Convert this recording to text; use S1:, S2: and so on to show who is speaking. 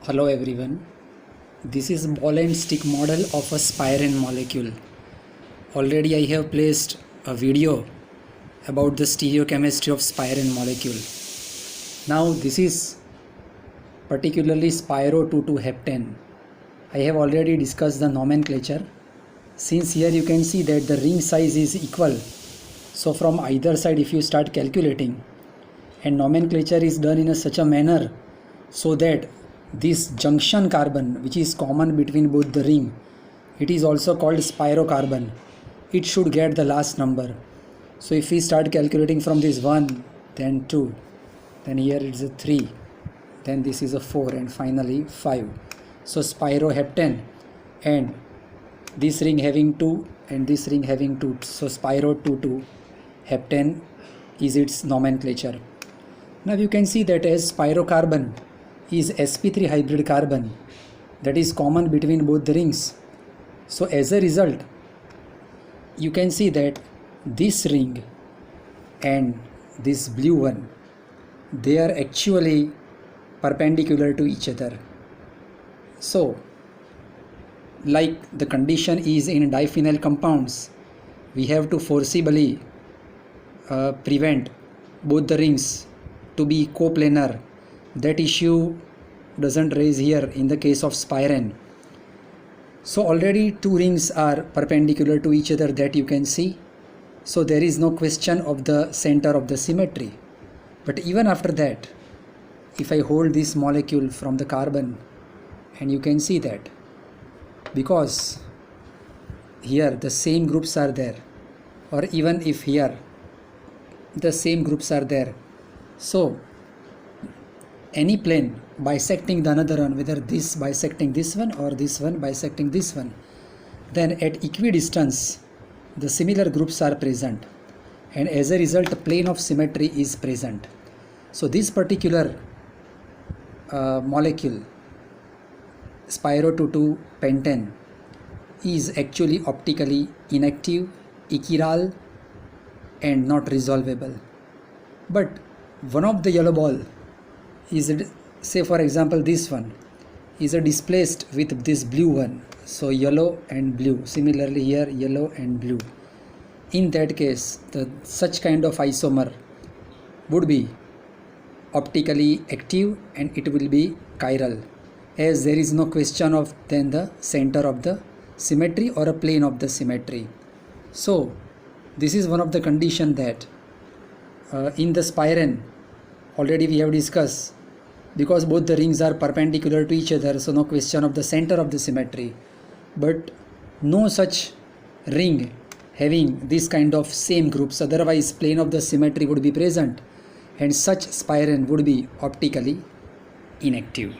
S1: Hello everyone, this is ball and stick model of a spirin molecule. Already I have placed a video about the stereochemistry of spirin molecule. Now this is particularly spiro-2,2-heptane. I have already discussed the nomenclature. Since here you can see that the ring size is equal, so from either side if you start calculating, and nomenclature is done in such a manner so that this junction carbon, which is common between both the ring, it is also called spirocarbon. It should get the last number. So if we start calculating from this 1, then 2, then here it's a 3, then this is a 4, and finally 5. So spiroheptane, and this ring having 2 and this ring having 2, so spiro-2,2-heptane is its nomenclature. Now you can see that as spirocarbon is sp3 hybrid carbon, that is common between both the rings. So as a result, you can see that this ring and this blue one, they are actually perpendicular to each other. So like the condition is in diphenyl compounds, we have to forcibly prevent both the rings to be coplanar. That issue doesn't raise here in the case of spirin. So already two rings are perpendicular to each other, that you can see. So there is no question of the center of the symmetry. But even after that, if I hold this molecule from the carbon, and you can see that because here the same groups are there, or even if here the same groups are there, so any plane bisecting the another one, whether this bisecting this one or this one bisecting this one, then at equidistance the similar groups are present, and as a result plane of symmetry is present. So this particular molecule spiro-2,2-pentane is actually optically inactive, achiral, and not resolvable. But one of the yellow ball is, say for example this one is displaced with this blue one, so yellow and blue, similarly here yellow and blue. In that case such kind of isomer would be optically active and it will be chiral, as there is no question of then the center of the symmetry or a plane of the symmetry. So this is one of the condition that in the spirin already we have discussed, because both the rings are perpendicular to each other, so no question of the center of the symmetry. But no such ring having this kind of same groups, otherwise plane of the symmetry would be present and such spirin would be optically inactive.